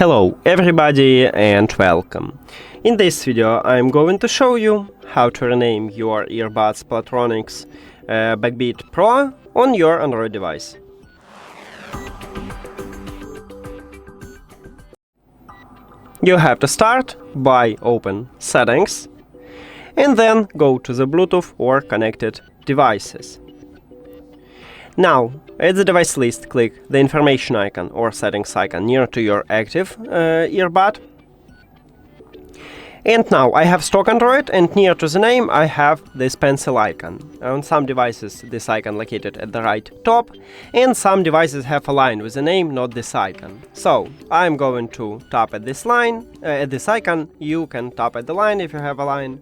Hello everybody and welcome. In this video I'm going to show you how to rename your earbuds Plantronics Backbeat Pro on your Android device. You have to start by open Settings and then go to the Bluetooth or connected devices. Now, at the device list, click the information icon or settings icon near to your active earbud. And now I have stock Android, and near to the name I have this pencil icon. On some devices this icon located at the right top, and some devices have a line with the name, not this icon. So I'm going to tap at this line, at this icon. You can tap at the line if you have a line,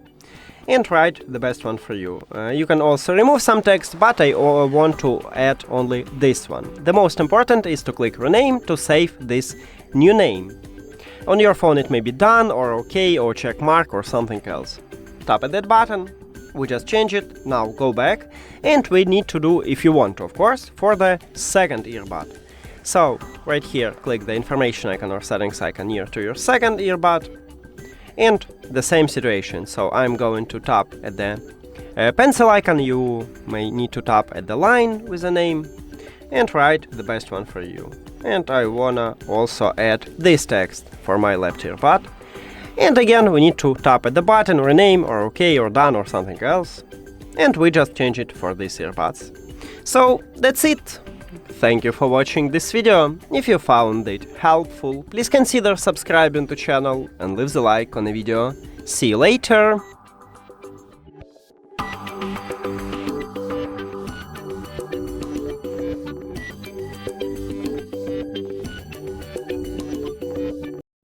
and write the best one for you. You can also remove some text, but I want to add only this one. The most important is to click Rename to save this new name. On your phone it may be done, or OK, or check mark, or something else. Tap at that button, we just change it, now go back, and we need to do, if you want to, of course, for the second earbud. So, right here, click the information icon or settings icon near to your second earbud, and the same situation. So I'm going to tap at the pencil icon. You may need to tap at the line with the name and write the best one for you. And I wanna also add this text for my left earbud. And again, we need to tap at the button, rename, or OK, or done, or something else. And we just change it for these earbuds. So that's it. Thank you for watching this video. If you found it helpful, please consider subscribing to the channel and leave the like on the video. See you later!